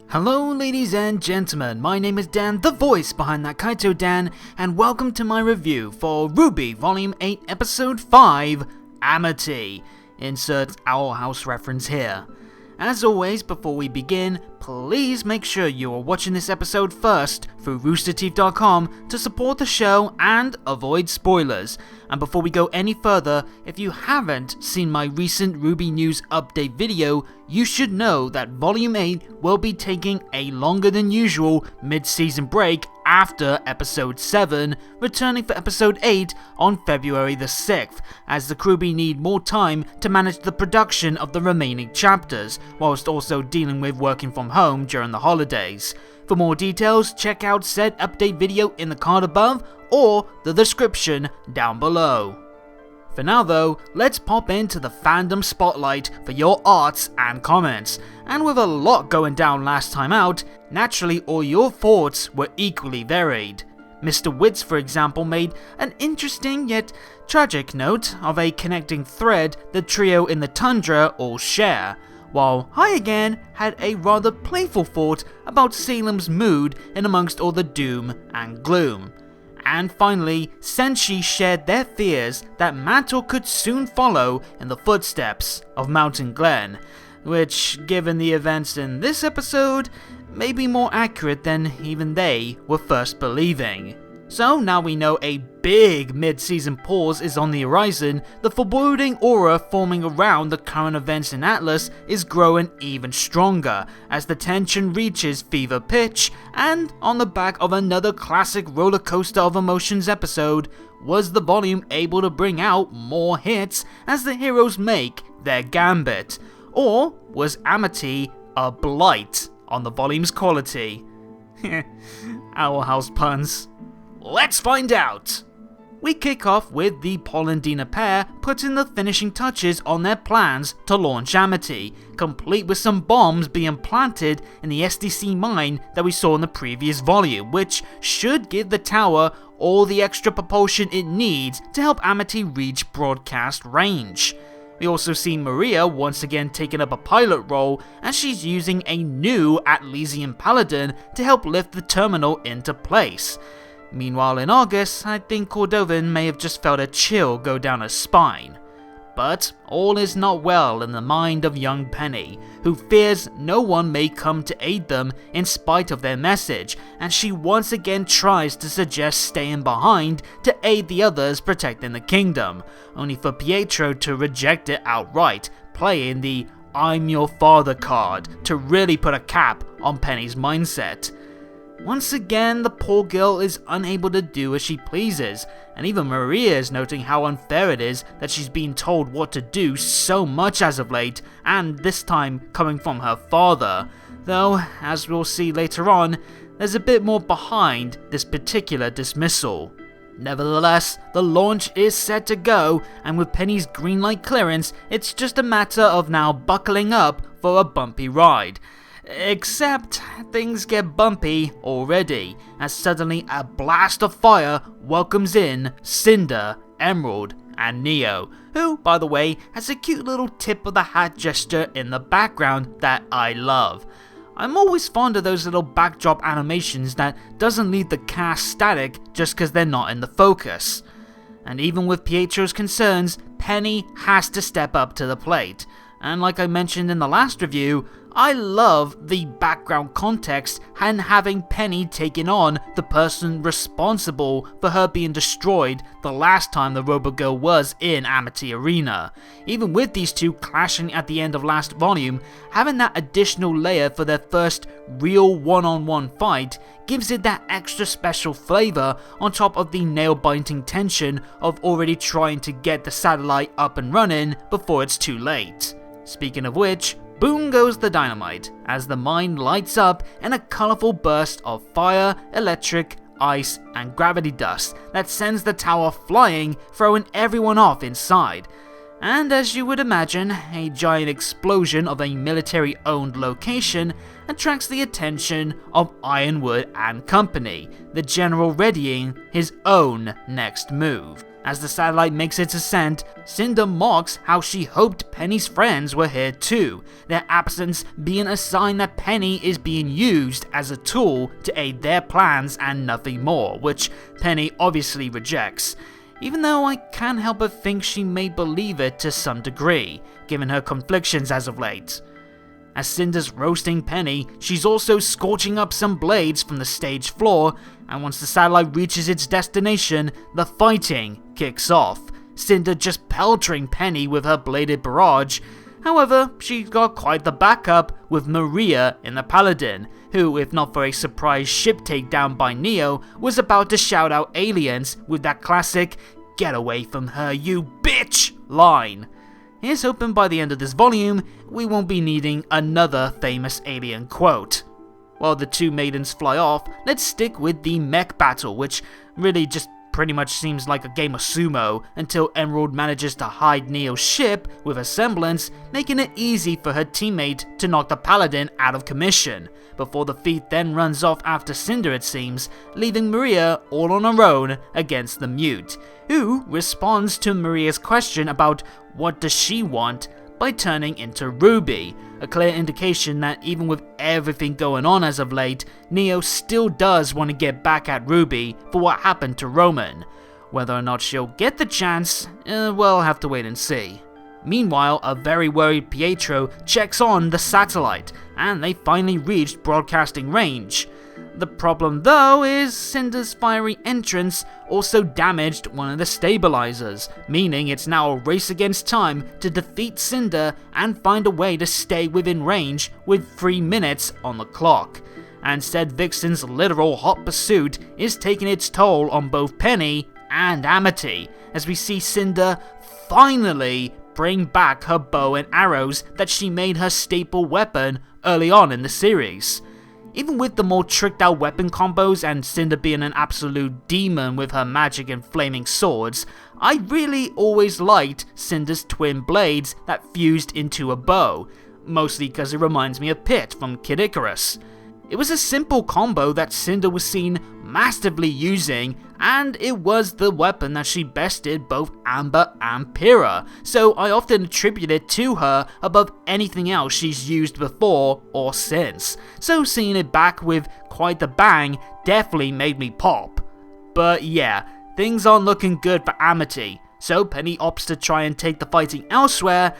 Hello ladies and gentlemen, my name is Dan, the voice behind that Kaito Dan, and welcome to my review for RWBY Volume 8 Episode 5, Amity. Insert Owl House reference here. As always, before we begin, please make sure you are watching this episode first through roosterteeth.com to support the show and avoid spoilers. And before we go any further, if you haven't seen my recent RWBY news update video, you should know that Volume 8 will be taking a longer than usual mid-season break after Episode 7, returning for Episode 8 on February the 6th, as the RWBY need more time to manage the production of the remaining chapters, whilst also dealing with working from home during the holidays. For more details, check out said update video in the card above or the description down below. For now though, let's pop into the fandom spotlight for your arts and comments. And with a lot going down last time out, naturally all your thoughts were equally varied. Mr. Witz, for example, made an interesting yet tragic note of a connecting thread the trio in the Tundra all share, while Hi Again had a rather playful thought about Salem's mood in amongst all the doom and gloom. And finally, Senshi shared their fears that Mantle could soon follow in the footsteps of Mountain Glen, which, given the events in this episode, may be more accurate than even they were first believing. So now we know a big mid-season pause is on the horizon, the foreboding aura forming around the current events in Atlas is growing even stronger as the tension reaches fever pitch, and on the back of another classic roller coaster of emotions episode, was the volume able to bring out more hits as the heroes make their gambit? Or was Amity a blight on the volume's quality? Owl House puns. Let's find out! We kick off with the Paul and Dina pair putting the finishing touches on their plans to launch Amity, complete with some bombs being planted in the SDC mine that we saw in the previous volume, which should give the tower all the extra propulsion it needs to help Amity reach broadcast range. We also see Maria once again taking up a pilot role as she's using a new Atlesian Paladin to help lift the terminal into place. Meanwhile in August, I think Cordovan may have just felt a chill go down her spine. But all is not well in the mind of young Penny, who fears no one may come to aid them in spite of their message, and she once again tries to suggest staying behind to aid the others protecting the kingdom, only for Pietro to reject it outright, playing the "I'm your father" card to really put a cap on Penny's mindset. Once again, the poor girl is unable to do as she pleases, and even Maria is noting how unfair it is that she's being told what to do so much as of late, and this time coming from her father. Though, as we'll see later on, there's a bit more behind this particular dismissal. Nevertheless, the launch is set to go, and with Penny's green light clearance, it's just a matter of now buckling up for a bumpy ride. Except things get bumpy already, as suddenly a blast of fire welcomes in Cinder, Emerald, and Neo, who, by the way, has a cute little tip of the hat gesture in the background that I love. I'm always fond of those little backdrop animations that doesn't leave the cast static just because they're not in the focus. And even with Pietro's concerns, Penny has to step up to the plate. And like I mentioned in the last review, I love the background context and having Penny taking on the person responsible for her being destroyed the last time the Robot Girl was in Amity Arena. Even with these two clashing at the end of last volume, having that additional layer for their first real one-on-one fight gives it that extra special flavour on top of the nail-biting tension of already trying to get the satellite up and running before it's too late. Speaking of which, boom goes the dynamite, as the mine lights up in a colourful burst of fire, electric, ice, and gravity dust that sends the tower flying, throwing everyone off inside. And as you would imagine, a giant explosion of a military-owned location attracts the attention of Ironwood and Company, the general readying his own next move. As the satellite makes its ascent, Cinder mocks how she hoped Penny's friends were here too, their absence being a sign that Penny is being used as a tool to aid their plans and nothing more, which Penny obviously rejects. Even though I can't help but think she may believe it to some degree, given her conflictions as of late. As Cinder's roasting Penny, she's also scorching up some blades from the stage floor, and once the satellite reaches its destination, the fighting kicks off, Cinder just peltering Penny with her bladed barrage. However, she's got quite the backup with Maria in the Paladin, who, if not for a surprise ship takedown by Neo, was about to shout out aliens with that classic "Get away from her, you bitch" line. Here's hoping by the end of this volume, we won't be needing another famous alien quote. While the two maidens fly off, let's stick with the mech battle, which really just pretty much seems like a game of sumo until Emerald manages to hide Neo's ship with a semblance, making it easy for her teammate to knock the Paladin out of commission, before the feat then runs off after Cinder it seems, leaving Maria all on her own against the Mute, who responds to Maria's question about what does she want by turning into RWBY, a clear indication that even with everything going on as of late, Neo still does want to get back at RWBY for what happened to Roman. Whether or not she'll get the chance, we'll have to wait and see. Meanwhile, a very worried Pietro checks on the satellite, and they finally reached broadcasting range. The problem though is Cinder's fiery entrance also damaged one of the stabilizers, meaning it's now a race against time to defeat Cinder and find a way to stay within range with 3 minutes on the clock. And said Vixen's literal hot pursuit is taking its toll on both Penny and Amity, as we see Cinder finally bring back her bow and arrows that she made her staple weapon early on in the series. Even with the more tricked out weapon combos and Cinder being an absolute demon with her magic and flaming swords, I really always liked Cinder's twin blades that fused into a bow, mostly because it reminds me of Pit from Kid Icarus. It was a simple combo that Cinder was seen massively using, and it was the weapon that she bested both Amber and Pyrrha, so I often attribute it to her above anything else she's used before or since, so seeing it back with quite the bang definitely made me pop. But yeah, things aren't looking good for Amity, so Penny opts to try and take the fighting elsewhere,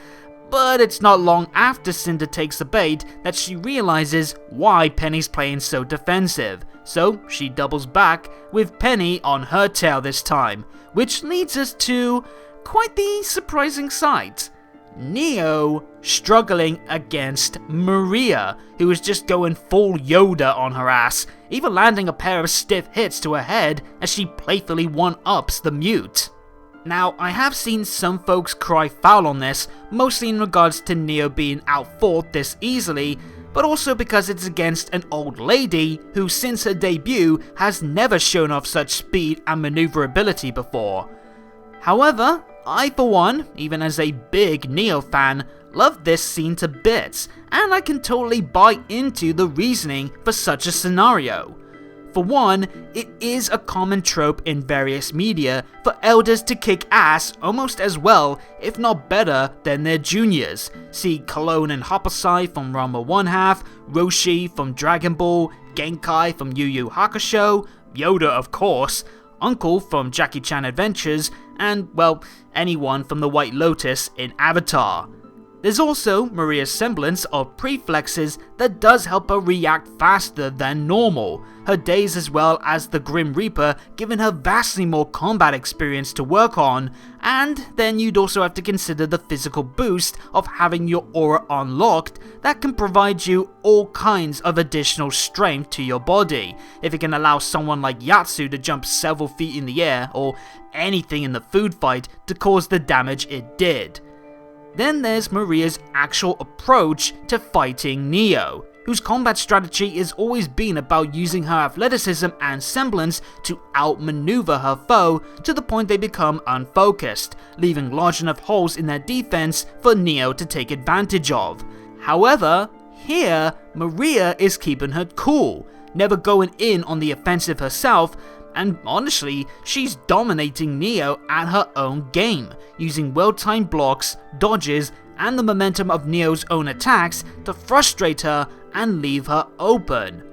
but it's not long after Cinder takes the bait that she realizes why Penny's playing so defensive, so she doubles back with Penny on her tail this time, which leads us to quite the surprising sight. Neo struggling against Maria, who is just going full Yoda on her ass, even landing a pair of stiff hits to her head as she playfully one-ups the Mute. Now, I have seen some folks cry foul on this, mostly in regards to Neo being outfought this easily, but also because it's against an old lady who since her debut has never shown off such speed and maneuverability before. However, I for one, even as a big Neo fan, love this scene to bits, and I can totally buy into the reasoning for such a scenario. For one, it is a common trope in various media for elders to kick ass almost as well, if not better, than their juniors. See Cologne and Hoppasai from Ranma 1/2, Roshi from Dragon Ball, Genkai from Yu Yu Hakusho, Yoda of course, Uncle from Jackie Chan Adventures, and, well, anyone from the White Lotus in Avatar. There's also Maria's semblance of preflexes that does help her react faster than normal, her days as well as the Grim Reaper giving her vastly more combat experience to work on, and then you'd also have to consider the physical boost of having your aura unlocked that can provide you all kinds of additional strength to your body, if it can allow someone like Yatsu to jump several feet in the air or anything in the food fight to cause the damage it did. Then there's Maria's actual approach to fighting Neo, whose combat strategy has always been about using her athleticism and semblance to outmaneuver her foe to the point they become unfocused, leaving large enough holes in their defense for Neo to take advantage of. However, here, Maria is keeping her cool, never going in on the offensive herself, And honestly, she's dominating Neo at her own game, using well-timed blocks, dodges, and the momentum of Neo's own attacks to frustrate her and leave her open.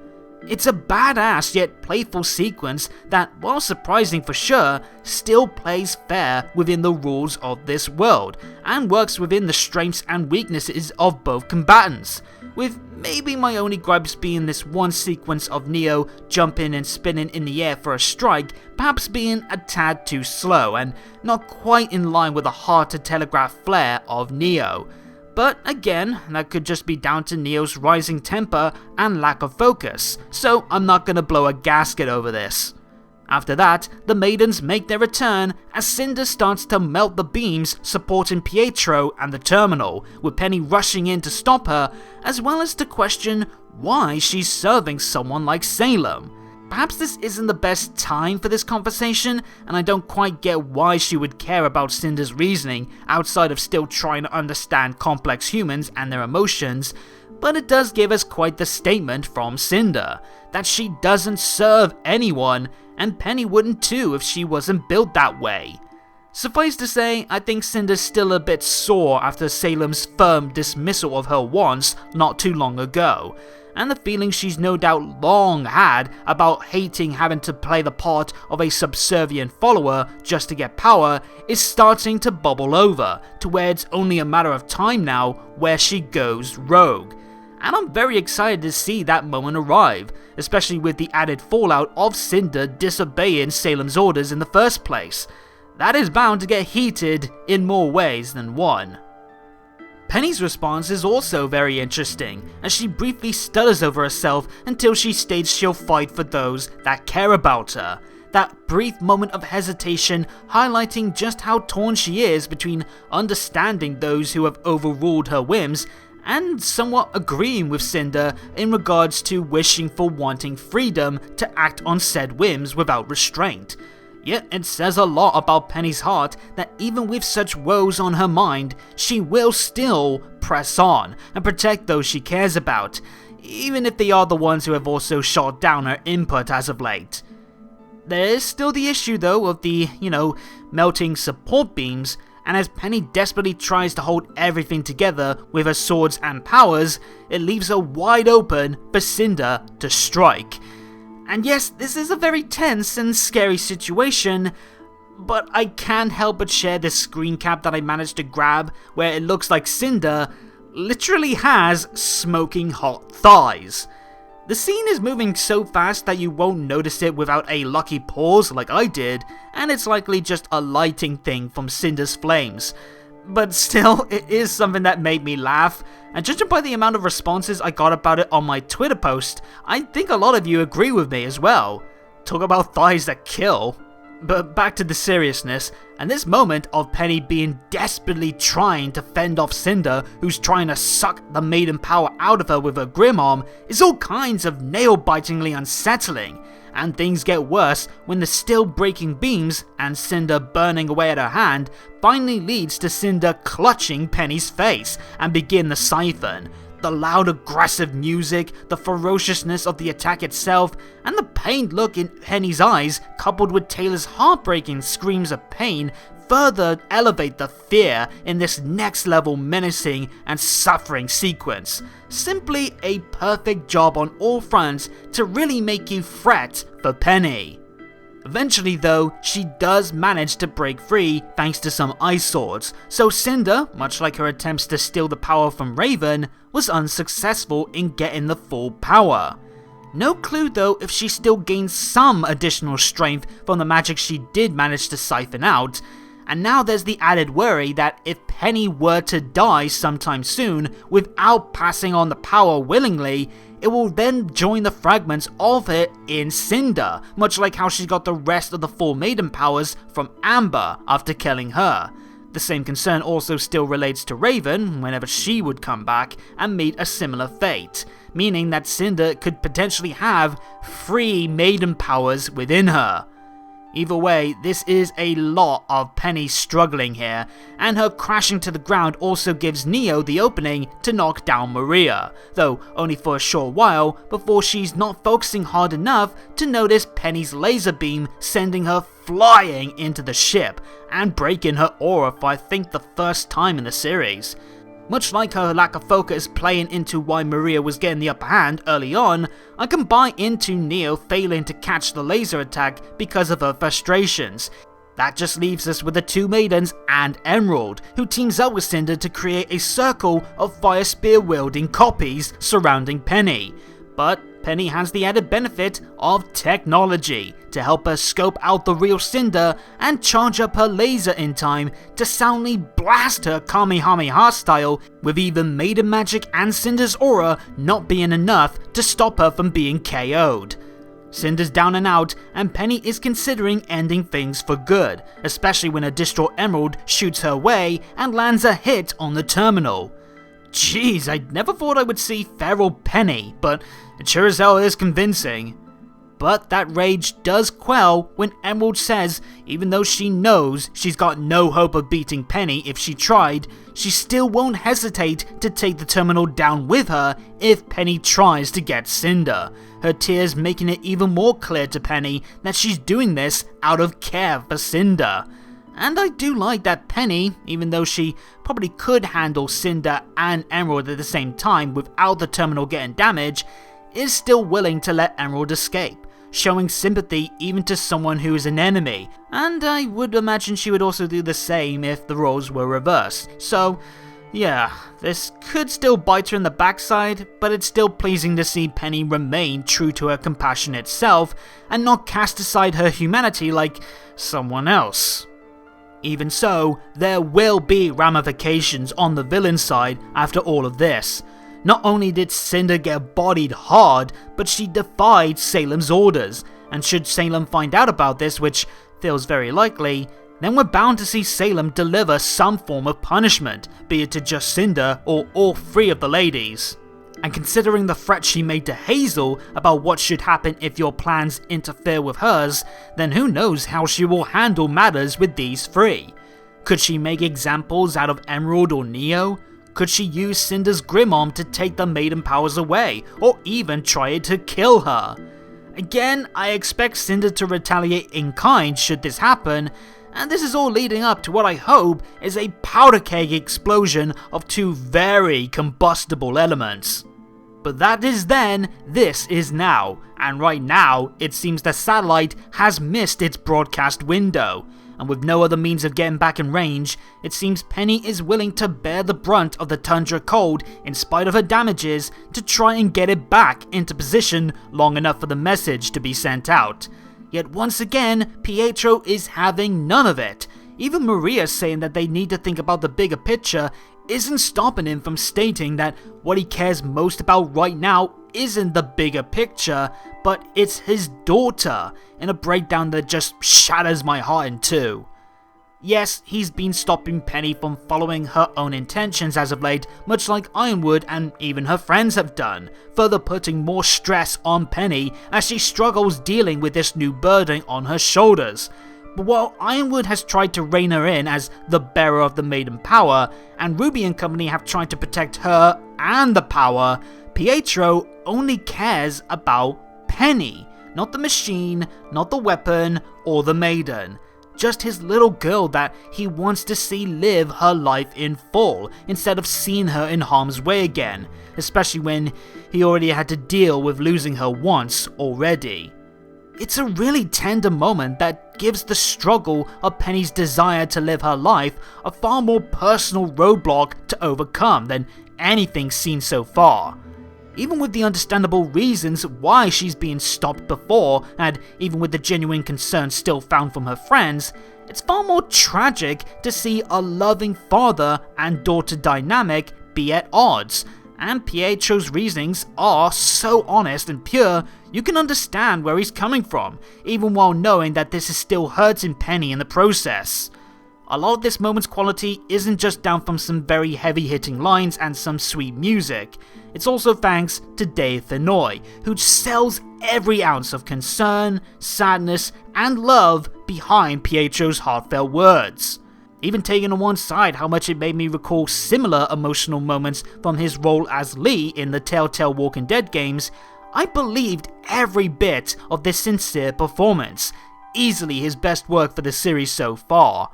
It's a badass yet playful sequence that, while surprising for sure, still plays fair within the rules of this world, and works within the strengths and weaknesses of both combatants, with maybe my only gripes being this one sequence of Neo jumping and spinning in the air for a strike perhaps being a tad too slow and not quite in line with the hard-to-telegraph flair of Neo. But again, that could just be down to Neo's rising temper and lack of focus, so I'm not gonna blow a gasket over this. After that, the Maidens make their return as Cinder starts to melt the beams supporting Pietro and the terminal, with Penny rushing in to stop her, as well as to question why she's serving someone like Salem. Perhaps this isn't the best time for this conversation, and I don't quite get why she would care about Cinder's reasoning outside of still trying to understand complex humans and their emotions, but it does give us quite the statement from Cinder, that she doesn't serve anyone, and Penny wouldn't too if she wasn't built that way. Suffice to say, I think Cinder's still a bit sore after Salem's firm dismissal of her once not too long ago, and the feeling she's no doubt long had about hating having to play the part of a subservient follower just to get power is starting to bubble over, to where it's only a matter of time now where she goes rogue. And I'm very excited to see that moment arrive, especially with the added fallout of Cinder disobeying Salem's orders in the first place. That is bound to get heated in more ways than one. Penny's response is also very interesting, as she briefly stutters over herself until she states she'll fight for those that care about her. That brief moment of hesitation highlighting just how torn she is between understanding those who have overruled her whims and somewhat agreeing with Cinder in regards to wishing for wanting freedom to act on said whims without restraint. Yet it says a lot about Penny's heart that even with such woes on her mind, she will still press on and protect those she cares about, even if they are the ones who have also shot down her input as of late. There is still the issue though of the, melting support beams, and as Penny desperately tries to hold everything together with her swords and powers, it leaves her wide open for Cinder to strike. And yes, this is a very tense and scary situation, but I can't help but share this screen cap that I managed to grab where it looks like Cinder literally has smoking hot thighs. The scene is moving so fast that you won't notice it without a lucky pause like I did, and it's likely just a lighting thing from Cinder's flames. But still, it is something that made me laugh, and judging by the amount of responses I got about it on my Twitter post, I think a lot of you agree with me as well. Talk about thighs that kill. But back to the seriousness, and this moment of Penny being desperately trying to fend off Cinder, who's trying to suck the Maiden power out of her with her grim arm, is all kinds of nail-bitingly unsettling. And things get worse when the still breaking beams and Cinder burning away at her hand finally leads to Cinder clutching Penny's face and begin the siphon. The loud aggressive music, the ferociousness of the attack itself, and the pained look in Penny's eyes coupled with Taylor's heartbreaking screams of pain further elevate the fear in this next level menacing and suffering sequence. Simply a perfect job on all fronts to really make you fret for Penny. Eventually though, she does manage to break free thanks to some ice swords, so Cinder, much like her attempts to steal the power from Raven, was unsuccessful in getting the full power. No clue though if she still gains some additional strength from the magic she did manage to siphon out, and now there's the added worry that if Penny were to die sometime soon without passing on the power willingly, it will then join the fragments of it in Cinder, much like how she got the rest of the 4 Maiden powers from Amber after killing her. The same concern also still relates to Raven whenever she would come back and meet a similar fate, meaning that Cinder could potentially have 3 Maiden powers within her. Either way, this is a lot of Penny struggling here, and her crashing to the ground also gives Neo the opening to knock down Maria, though only for a short while before she's not focusing hard enough to notice Penny's laser beam sending her flying into the ship and breaking her aura for I think the first time in the series. Much like her lack of focus playing into why Maria was getting the upper hand early on, I can buy into Neo failing to catch the laser attack because of her frustrations. That just leaves us with the two Maidens and Emerald, who teams up with Cinder to create a circle of fire spear wielding copies surrounding Penny. But Penny has the added benefit of technology to help her scope out the real Cinder and charge up her laser in time to soundly blast her Kamehameha style, with even Maiden magic and Cinder's aura not being enough to stop her from being KO'd. Cinder's down and out, and Penny is considering ending things for good, especially when a distraught Emerald shoots her way and lands a hit on the terminal. Jeez, I never thought I would see feral Penny, but it sure as hell is convincing. But that rage does quell when Emerald says even though she knows she's got no hope of beating Penny if she tried, she still won't hesitate to take the terminal down with her if Penny tries to get Cinder, her tears making it even more clear to Penny that she's doing this out of care for Cinder. And I do like that Penny, even though she probably could handle Cinder and Emerald at the same time without the terminal getting damaged, is still willing to let Emerald escape, showing sympathy even to someone who is an enemy, and I would imagine she would also do the same if the roles were reversed. So yeah, this could still bite her in the backside, but it's still pleasing to see Penny remain true to her compassionate self and not cast aside her humanity like someone else. Even so, there will be ramifications on the villain side after all of this. Not only did Cinder get bodied hard, but she defied Salem's orders, and should Salem find out about this, which feels very likely, then we're bound to see Salem deliver some form of punishment, be it to just Cinder or all three of the ladies. And considering the threat she made to Hazel about what should happen if your plans interfere with hers, then who knows how she will handle matters with these three. Could she make examples out of Emerald or Neo? Could she use Cinder's Grimom to take the Maiden powers away, or even try to kill her? Again, I expect Cinder to retaliate in kind should this happen, and this is all leading up to what I hope is a powder keg explosion of two very combustible elements. But that is then, this is now, and right now it seems the satellite has missed its broadcast window, and with no other means of getting back in range, it seems Penny is willing to bear the brunt of the tundra cold in spite of her damages to try and get it back into position long enough for the message to be sent out. Yet once again, Pietro is having none of it. Even Maria saying that they need to think about the bigger picture isn't stopping him from stating that what he cares most about right now isn't the bigger picture, but it's his daughter, in a breakdown that just shatters my heart in two. Yes, he's been stopping Penny from following her own intentions as of late, much like Ironwood and even her friends have done, further putting more stress on Penny as she struggles dealing with this new burden on her shoulders. But while Ironwood has tried to rein her in as the bearer of the Maiden power, and RWBY and company have tried to protect her and the power, Pietro only cares about Penny, not the machine, not the weapon, or the Maiden. Just his little girl that he wants to see live her life in full, instead of seeing her in harm's way again, especially when he already had to deal with losing her once already. It's a really tender moment that gives the struggle of Penny's desire to live her life a far more personal roadblock to overcome than anything seen so far. Even with the understandable reasons why she's been stopped before, and even with the genuine concern still found from her friends, it's far more tragic to see a loving father and daughter dynamic be at odds, and Pietro's reasonings are so honest and pure, you can understand where he's coming from, even while knowing that this is still hurting Penny in the process. A lot of this moment's quality isn't just down from some very heavy-hitting lines and some sweet music. It's also thanks to Dave Fennoy, who sells every ounce of concern, sadness, and love behind Pietro's heartfelt words. Even taking on one side how much it made me recall similar emotional moments from his role as Lee in the Telltale Walking Dead games, I believed every bit of this sincere performance, easily his best work for the series so far.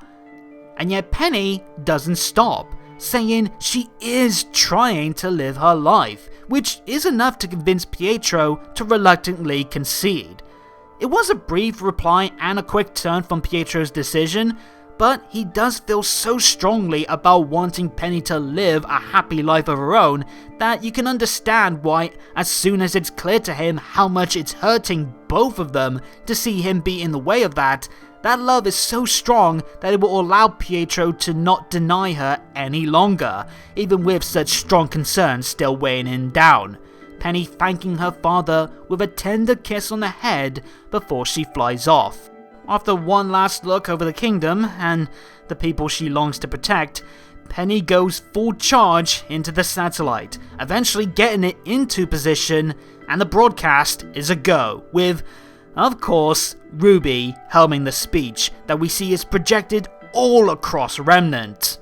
And yet Penny doesn't stop, saying she is trying to live her life, which is enough to convince Pietro to reluctantly concede. It was a brief reply and a quick turn from Pietro's decision, but he does feel so strongly about wanting Penny to live a happy life of her own that you can understand why, as soon as it's clear to him how much it's hurting both of them to see him be in the way of that love is so strong that it will allow Pietro to not deny her any longer, even with such strong concerns still weighing him down. Penny thanking her father with a tender kiss on the head before she flies off. After one last look over the kingdom and the people she longs to protect, Penny goes full charge into the satellite, eventually getting it into position, and the broadcast is a go, with, of course, RWBY helming the speech that we see is projected all across Remnant.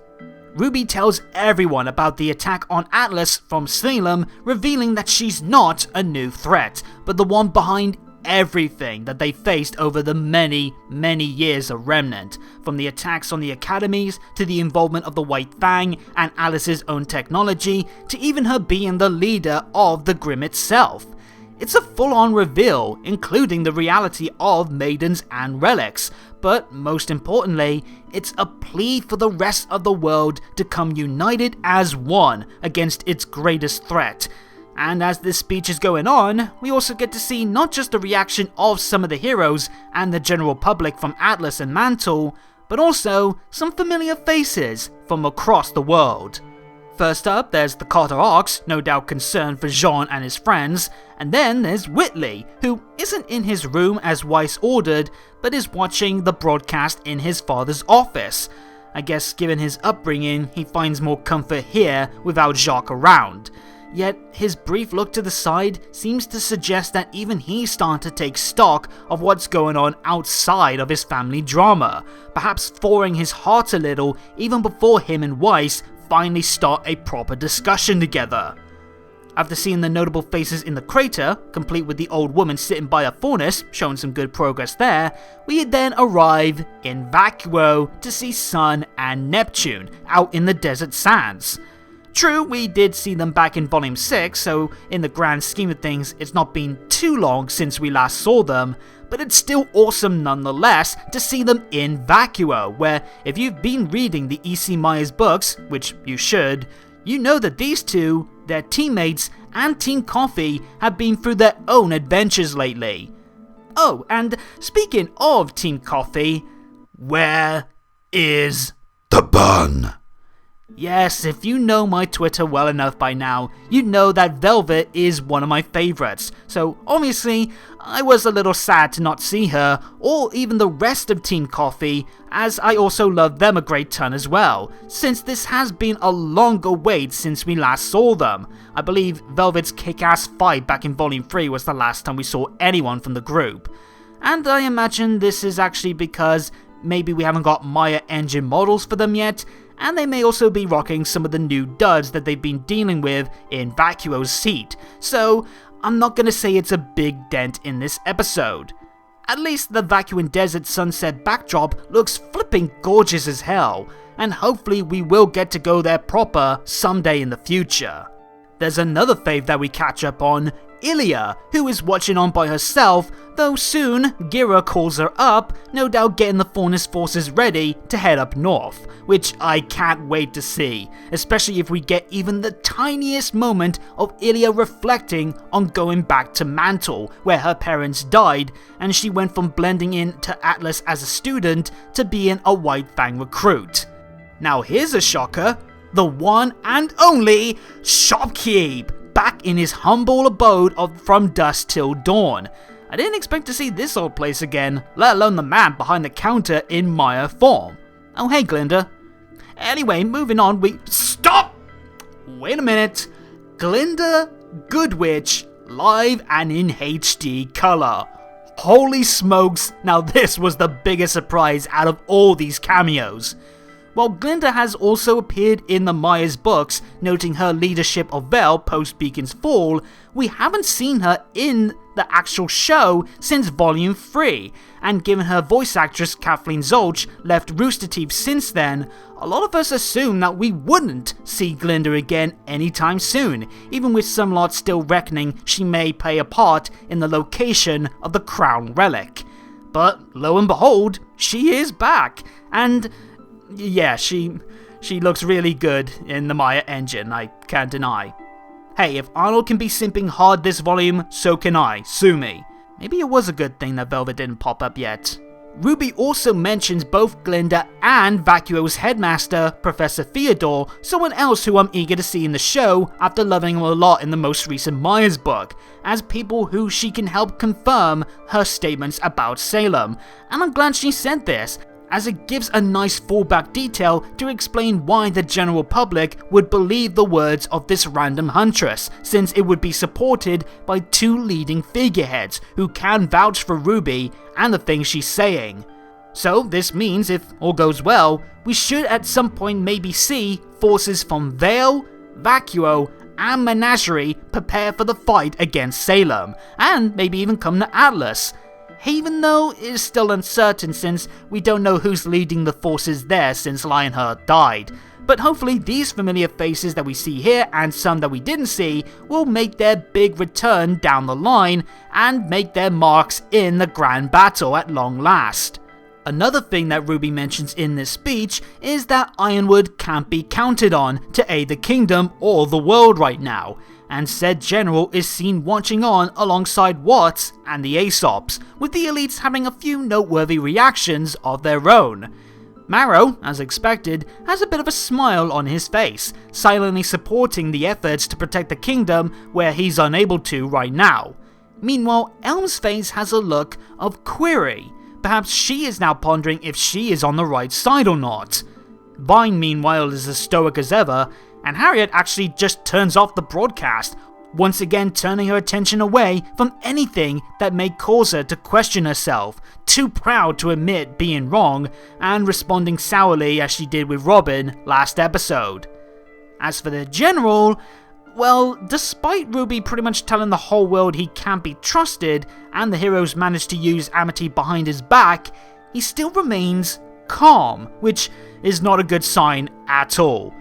RWBY tells everyone about the attack on Atlas from Salem, revealing that she's not a new threat, but the one behind everything that they faced over the many years of Remnant, from the attacks on the academies, to the involvement of the White Fang and Alice's own technology, to even her being the leader of the Grimm itself. It's a full-on reveal, including the reality of Maidens and relics, but most importantly, it's a plea for the rest of the world to come united as one against its greatest threat. And as this speech is going on, we also get to see not just the reaction of some of the heroes and the general public from Atlas and Mantle, but also some familiar faces from across the world. First up, there's the Carter Ox, no doubt concerned for Jean and his friends, and then there's Whitley, who isn't in his room as Weiss ordered, but is watching the broadcast in his father's office. I guess given his upbringing, he finds more comfort here without Jacques around. Yet, his brief look to the side seems to suggest that even he's starting to take stock of what's going on outside of his family drama, perhaps thawing his heart a little even before him and Weiss finally start a proper discussion together. After seeing the notable faces in the crater, complete with the old woman sitting by a furnace, showing some good progress there, we then arrive in Vacuo to see Sun and Neptune out in the desert sands. True, we did see them back in Volume 6, so in the grand scheme of things, it's not been too long since we last saw them, but it's still awesome nonetheless to see them in Vacuo, where if you've been reading the E.C. Myers books, which you should, you know that these two, their teammates, and Team Coffee have been through their own adventures lately. Oh, and speaking of Team Coffee, where is the bun? Yes, if you know my Twitter well enough by now, you know that Velvet is one of my favourites, so obviously I was a little sad to not see her, or even the rest of Team Coffee, as I also love them a great ton as well, since this has been a longer wait since we last saw them. I believe Velvet's kick-ass fight back in Volume 3 was the last time we saw anyone from the group. And I imagine this is actually because maybe we haven't got Maya engine models for them yet, and they may also be rocking some of the new duds that they've been dealing with in Vacuo's seat, so I'm not gonna say it's a big dent in this episode. At least the Vacuum Desert sunset backdrop looks flipping gorgeous as hell, and hopefully we will get to go there proper someday in the future. There's another fave that we catch up on, Ilya, who is watching on by herself, though soon Gira calls her up, no doubt getting the Faunus forces ready to head up north, which I can't wait to see, especially if we get even the tiniest moment of Ilya reflecting on going back to Mantle, where her parents died, and she went from blending in to Atlas as a student to being a White Fang recruit. Now here's a shocker, the one and only Shopkeep, back in his humble abode of From Dusk Till Dawn. I didn't expect to see this old place again, let alone the man behind the counter in Maya form. Oh hey Glinda. Anyway, moving on, Stop! Wait a minute. Glinda Good Witch, live and in HD color. Holy smokes, now this was the biggest surprise out of all these cameos. While Glinda has also appeared in the Myers books, noting her leadership of Vale post Beacon's fall, we haven't seen her in the actual show since Volume 3, and given her voice actress Kathleen Zolch left Rooster Teeth since then, a lot of us assume that we wouldn't see Glinda again anytime soon, even with some lot still reckoning she may play a part in the location of the Crown Relic. But lo and behold, she is back, and yeah, she looks really good in the Maya engine, I can't deny. Hey, if Arnold can be simping hard this volume, so can I, sue me. Maybe it was a good thing that Velvet didn't pop up yet. RWBY also mentions both Glinda and Vacuo's headmaster, Professor Theodore, someone else who I'm eager to see in the show after loving him a lot in the most recent Myers book, as people who she can help confirm her statements about Salem, and I'm glad she said this, as it gives a nice fallback detail to explain why the general public would believe the words of this random huntress, since it would be supported by two leading figureheads who can vouch for RWBY and the things she's saying. So this means, if all goes well, we should at some point maybe see forces from Vale, Vacuo, and Menagerie prepare for the fight against Salem, and maybe even come to Atlas. Even though it is still uncertain since we don't know who's leading the forces there since Lionheart died. But hopefully these familiar faces that we see here and some that we didn't see will make their big return down the line and make their marks in the grand battle at long last. Another thing that RWBY mentions in this speech is that Ironwood can't be counted on to aid the kingdom or the world right now, and said general is seen watching on alongside Watts and the Aesops, with the elites having a few noteworthy reactions of their own. Marrow, as expected, has a bit of a smile on his face, silently supporting the efforts to protect the kingdom where he's unable to right now. Meanwhile, Elm's face has a look of query. Perhaps she is now pondering if she is on the right side or not. Vine, meanwhile, is as stoic as ever, and Harriet actually just turns off the broadcast, once again turning her attention away from anything that may cause her to question herself, too proud to admit being wrong, and responding sourly as she did with Robin last episode. As for the general, well, despite RWBY pretty much telling the whole world he can't be trusted, and the heroes managed to use Amity behind his back, he still remains calm, which is not a good sign at all.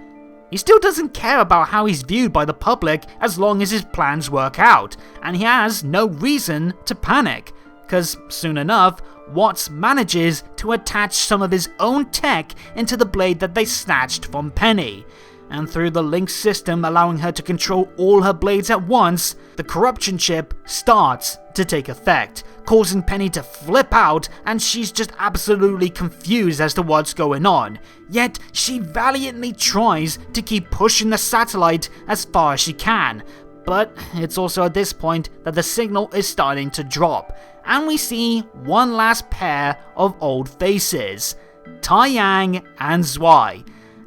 He still doesn't care about how he's viewed by the public as long as his plans work out, and he has no reason to panic, cause soon enough, Watts manages to attach some of his own tech into the blade that they snatched from Penny, and through the link system allowing her to control all her blades at once, the corruption chip starts to take effect, causing Penny to flip out, and she's just absolutely confused as to what's going on. Yet she valiantly tries to keep pushing the satellite as far as she can, but it's also at this point that the signal is starting to drop, and we see one last pair of old faces, Tai Yang and Zwei.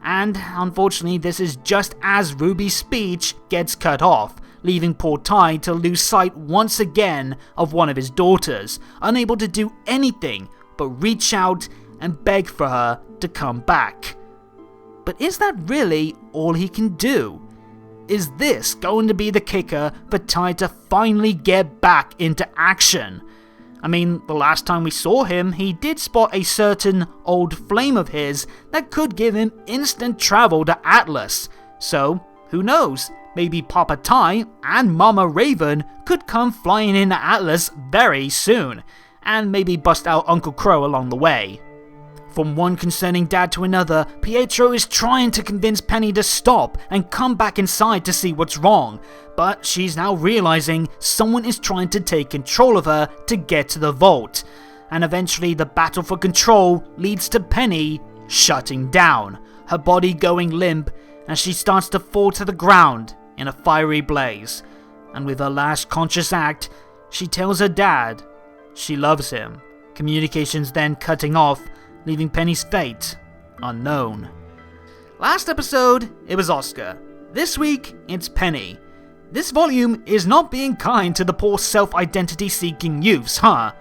And unfortunately this is just as RWBY's speech gets cut off, leaving poor Tai to lose sight once again of one of his daughters, unable to do anything but reach out and beg for her to come back. But is that really all he can do? Is this going to be the kicker for Tai to finally get back into action? I mean, the last time we saw him, he did spot a certain old flame of his that could give him instant travel to Atlas. So, who knows, maybe Papa Tai and Mama Raven could come flying into Atlas very soon, and maybe bust out Uncle Crow along the way. From one concerning dad to another, Pietro is trying to convince Penny to stop and come back inside to see what's wrong, but she's now realizing someone is trying to take control of her to get to the vault, and eventually the battle for control leads to Penny shutting down, her body going limp as she starts to fall to the ground in a fiery blaze, and with her last conscious act, she tells her dad she loves him. Communications then cutting off, leaving Penny's fate unknown. Last episode, it was Oscar. This week, it's Penny. This volume is not being kind to the poor self-identity seeking youths, huh?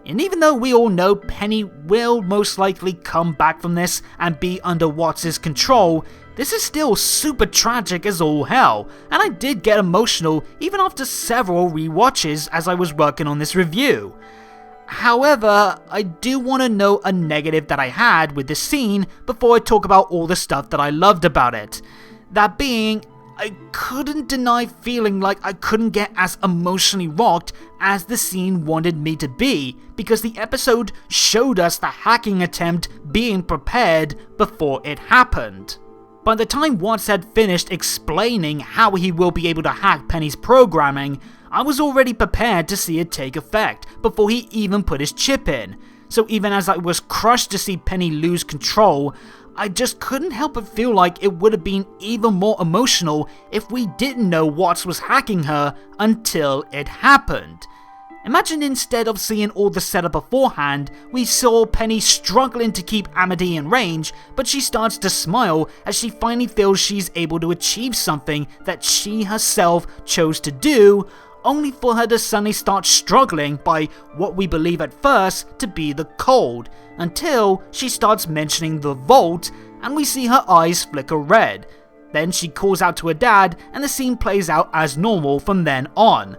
And even though we all know Penny will most likely come back from this and be under Watts' control, this is still super tragic as all hell, and I did get emotional even after several rewatches as I was working on this review. However, I do want to note a negative that I had with this scene before I talk about all the stuff that I loved about it. That being, I couldn't deny feeling like I couldn't get as emotionally rocked as the scene wanted me to be, because the episode showed us the hacking attempt being prepared before it happened. By the time Watts had finished explaining how he will be able to hack Penny's programming, I was already prepared to see it take effect before he even put his chip in. So even as I was crushed to see Penny lose control, I just couldn't help but feel like it would have been even more emotional if we didn't know Watts was hacking her until it happened. Imagine instead of seeing all the setup beforehand, we saw Penny struggling to keep Amity in range, but she starts to smile as she finally feels she's able to achieve something that she herself chose to do, only for her to suddenly start struggling by what we believe at first to be the cold, until she starts mentioning the vault and we see her eyes flicker red. Then she calls out to her dad and the scene plays out as normal from then on.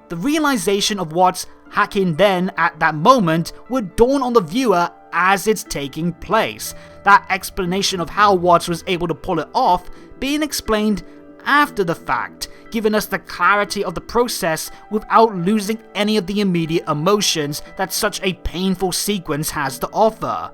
The realization of what's hacking then at that moment would dawn on the viewer as it's taking place, that explanation of how Watts was able to pull it off being explained after the fact, giving us the clarity of the process without losing any of the immediate emotions that such a painful sequence has to offer.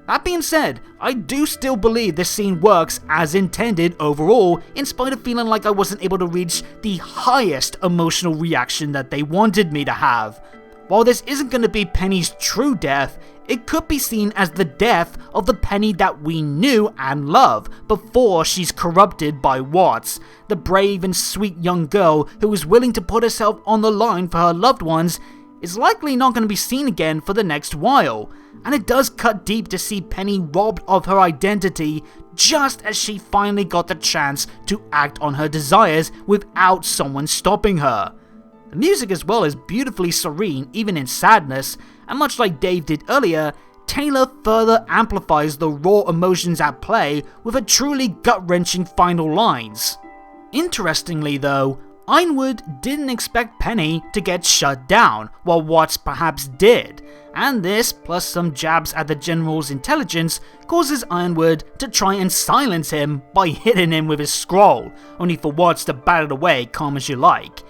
That being said, I do still believe this scene works as intended overall, in spite of feeling like I wasn't able to reach the highest emotional reaction that they wanted me to have. While this isn't going to be Penny's true death, it could be seen as the death of the Penny that we knew and love before she's corrupted by Watts, the brave and sweet young girl who was willing to put herself on the line for her loved ones is likely not going to be seen again for the next while, and it does cut deep to see Penny robbed of her identity just as she finally got the chance to act on her desires without someone stopping her. The music as well is beautifully serene even in sadness, and much like Dave did earlier, Taylor further amplifies the raw emotions at play with her truly gut-wrenching final lines. Interestingly though, Ironwood didn't expect Penny to get shut down, while Watts perhaps did, and this, plus some jabs at the General's intelligence, causes Ironwood to try and silence him by hitting him with his scroll, only for Watts to bat it away calm as you like.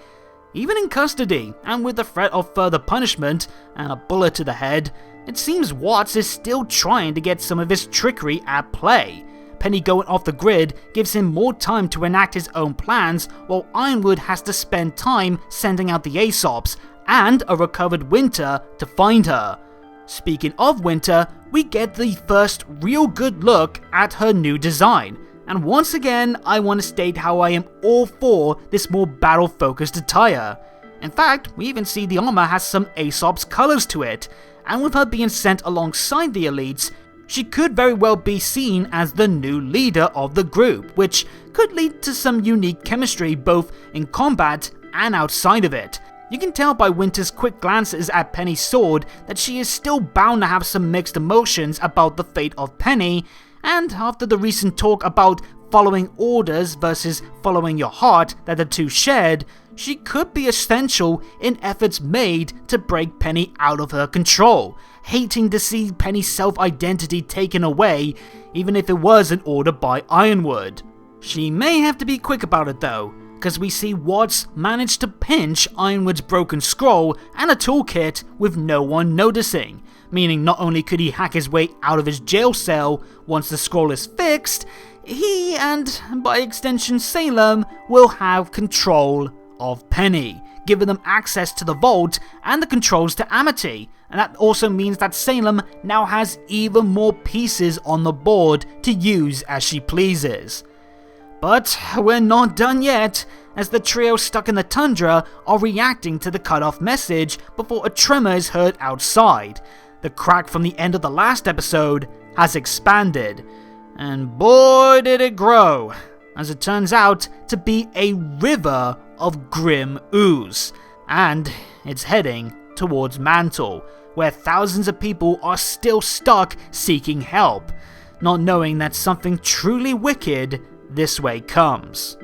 Even in custody, and with the threat of further punishment and a bullet to the head, it seems Watts is still trying to get some of his trickery at play. Penny going off the grid gives him more time to enact his own plans, while Ironwood has to spend time sending out the Aesops and a recovered Winter to find her. Speaking of Winter, we get the first real good look at her new design, and once again I want to state how I am all for this more battle-focused attire. In fact, we even see the armor has some Aesop's colors to it, and with her being sent alongside the elites, she could very well be seen as the new leader of the group, which could lead to some unique chemistry both in combat and outside of it. You can tell by Winter's quick glances at Penny's sword that she is still bound to have some mixed emotions about the fate of Penny, and after the recent talk about following orders versus following your heart that the two shared, she could be essential in efforts made to break Penny out of her control, hating to see Penny's self-identity taken away, even if it was an order by Ironwood. She may have to be quick about it though, because we see Watts manage to pinch Ironwood's broken scroll and a toolkit with no one noticing, meaning not only could he hack his way out of his jail cell once the scroll is fixed, he and, by extension Salem, will have control of Penny, giving them access to the vault and the controls to Amity, and that also means that Salem now has even more pieces on the board to use as she pleases. But we're not done yet, as the trio stuck in the tundra are reacting to the cut-off message before a tremor is heard outside. the crack from the end of the last episode has expanded. And boy did it grow, as it turns out to be a river of grim ooze. And it's heading towards Mantle, where thousands of people are still stuck seeking help, not knowing that something truly wicked this way comes.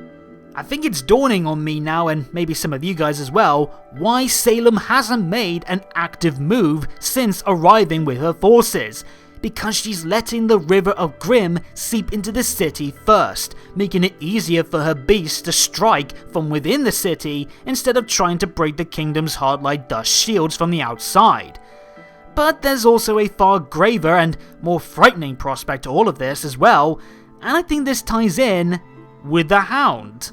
I think it's dawning on me now, and maybe some of you guys as well, why Salem hasn't made an active move since arriving with her forces. Because she's letting the River of Grim seep into the city first, making it easier for her beasts to strike from within the city instead of trying to break the kingdom's hard like dust shields from the outside. But there's also a far graver and more frightening prospect to all of this as well, and I think this ties in with the Hound.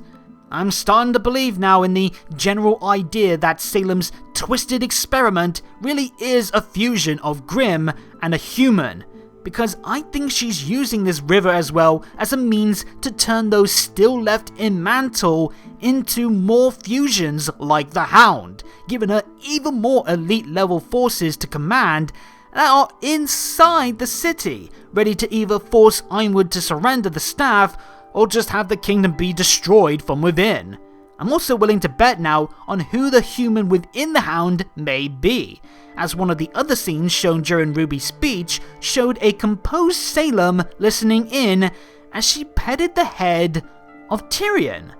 I'm starting to believe now in the general idea that Salem's twisted experiment really is a fusion of Grim and a human, because I think she's using this river as well as a means to turn those still left in Mantle into more fusions like the Hound, giving her even more elite level forces to command that are inside the city, ready to either force Ironwood to surrender the staff or just have the kingdom be destroyed from within. I'm also willing to bet now on who the human within the Hound may be, as one of the other scenes shown during RWBY's speech showed a composed Salem listening in as she petted the head of Tyrion.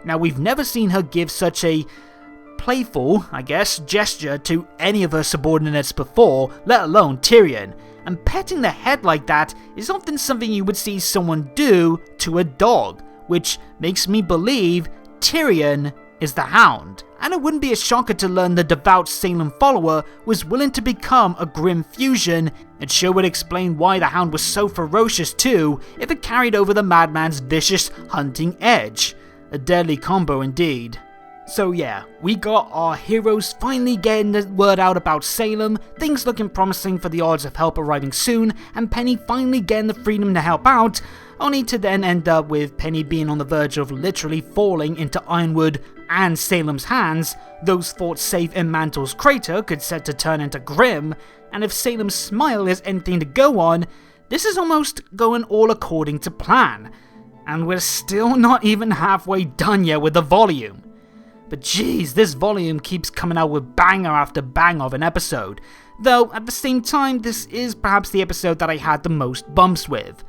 Now, we've never seen her give such a playful, I guess, gesture to any of her subordinates before, let alone Tyrion. And petting the head like that is often something you would see someone do to a dog, which makes me believe Tyrion is the Hound. And it wouldn't be a shocker to learn the devout Salem follower was willing to become a Grim fusion. It sure would explain why the Hound was so ferocious too, if it carried over the madman's vicious hunting edge. A deadly combo indeed. So yeah, we got our heroes finally getting the word out about Salem, things looking promising for the odds of help arriving soon, and Penny finally getting the freedom to help out, only to then end up with Penny being on the verge of literally falling into Ironwood and Salem's hands. Those thoughts safe in Mantle's crater could set to turn into Grim, and if Salem's smile is anything to go on, this is almost going all according to plan. And we're still not even halfway done yet with the volume. But geez, this volume keeps coming out with banger after banger of an episode, though at the same time this is perhaps the episode that I had the most bumps with.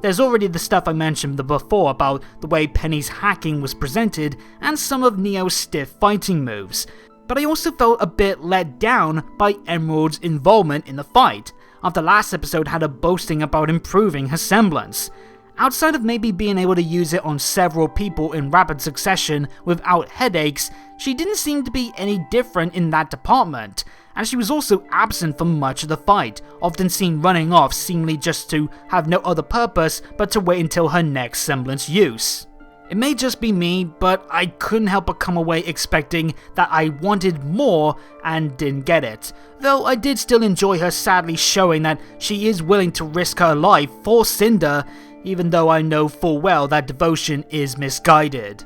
There's already the stuff I mentioned before about the way Penny's hacking was presented and some of Neo's stiff fighting moves, but I also felt a bit let down by Emerald's involvement in the fight, after last episode had her boasting about improving her semblance. Outside of maybe being able to use it on several people in rapid succession without headaches, she didn't seem to be any different in that department, and she was also absent for much of the fight, often seen running off seemingly just to have no other purpose but to wait until her next semblance use. It may just be me, but I couldn't help but come away expecting that I wanted more and didn't get it, though I did still enjoy her sadly showing that she is willing to risk her life for Cinder, even though I know full well that devotion is misguided.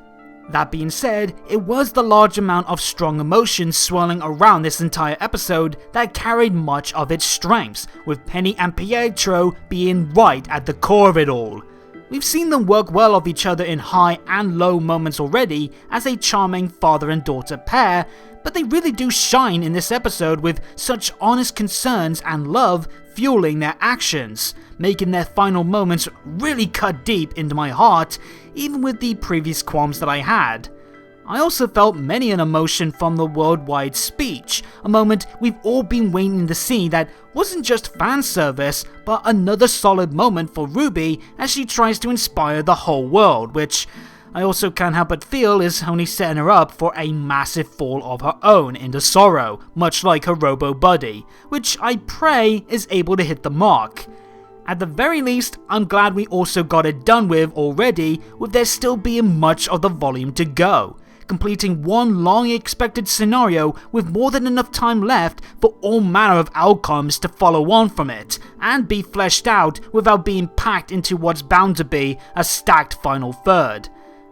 That being said, it was the large amount of strong emotions swirling around this entire episode that carried much of its strengths, with Penny and Pietro being right at the core of it all. We've seen them work well off each other in high and low moments already as a charming father and daughter pair, but they really do shine in this episode with such honest concerns and love fueling their actions, making their final moments really cut deep into my heart, even with the previous qualms that I had. I also felt many an emotion from the worldwide speech, a moment we've all been waiting to see that wasn't just fan service, but another solid moment for RWBY as she tries to inspire the whole world, which I also can't help but feel is only setting her up for a massive fall of her own into sorrow, much like her robo buddy, which I pray is able to hit the mark. At the very least, I'm glad we also got it done with already, with there still being much of the volume to go, completing one long expected scenario with more than enough time left for all manner of outcomes to follow on from it, and be fleshed out without being packed into what's bound to be a stacked final third.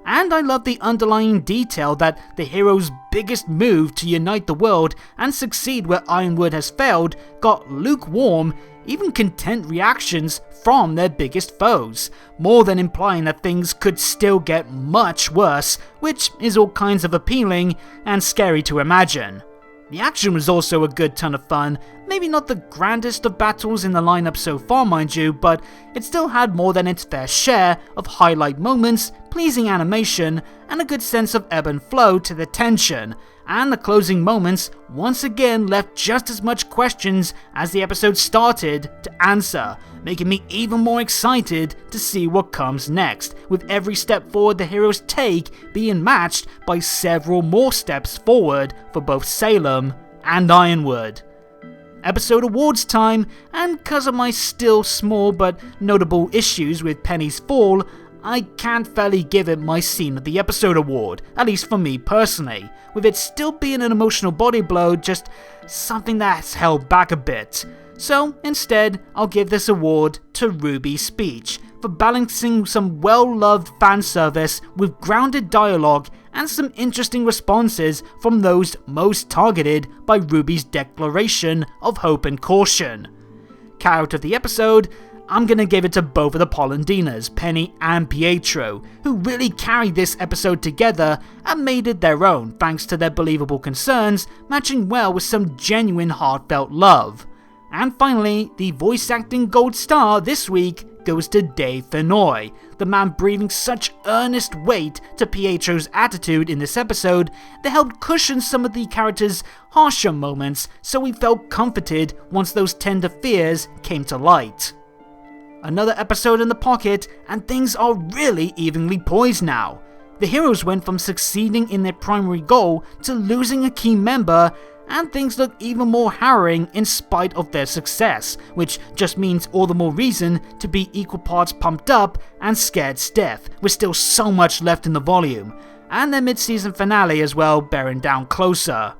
And I love the underlying detail that the hero's biggest move to unite the world and succeed where Ironwood has failed got lukewarm, even content reactions from their biggest foes, more than implying that things could still get much worse, which is all kinds of appealing and scary to imagine. The action was also a good ton of fun, maybe not the grandest of battles in the lineup so far mind you, but it still had more than its fair share of highlight moments, pleasing animation, and a good sense of ebb and flow to the tension, and the closing moments once again left just as much questions as the episode started to answer, making me even more excited to see what comes next, with every step forward the heroes take being matched by several more steps forward for both Salem and Ironwood. Episode awards time, and cause of my still small but notable issues with Penny's fall, I can't fairly give it my Scene of the Episode award, at least for me personally, with it still being an emotional body blow, just something that's held back a bit. So instead, I'll give this award to RWBY's speech, for balancing some well-loved fan service with grounded dialogue and some interesting responses from those most targeted by RWBY's declaration of hope and caution. Character of the episode, I'm gonna give it to both of the Pollendinas, Penny and Pietro, who really carried this episode together and made it their own thanks to their believable concerns, matching well with some genuine heartfelt love. And finally, the voice acting gold star this week goes to Dave Fennoy, the man breathing such earnest weight to Pietro's attitude in this episode that helped cushion some of the character's harsher moments so we felt comforted once those tender fears came to light. Another episode in the pocket, and things are really evenly poised now. The heroes went from succeeding in their primary goal to losing a key member, and things look even more harrowing in spite of their success, which just means all the more reason to be equal parts pumped up and scared stiff, with still so much left in the volume, and their mid-season finale as well bearing down closer.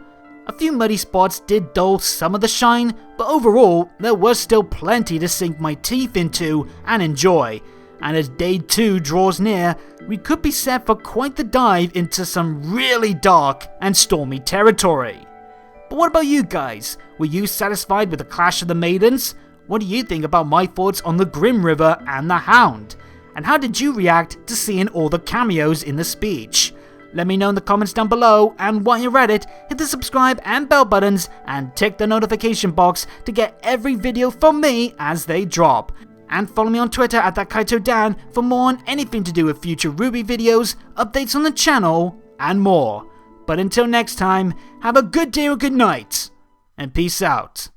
A few muddy spots did dull some of the shine, but overall, there was still plenty to sink my teeth into and enjoy. And as day 2 draws near, we could be set for quite the dive into some really dark and stormy territory. But what about you guys? Were you satisfied with the Clash of the Maidens? What do you think about my thoughts on the Grim River and the Hound? And how did you react to seeing all the cameos in the speech? Let me know in the comments down below, and while you're at it, hit the subscribe and bell buttons and tick the notification box to get every video from me as they drop. And follow me on Twitter at ThatKaitoDan for more on anything to do with future RWBY videos, updates on the channel, and more. But until next time, have a good day or good night, and peace out.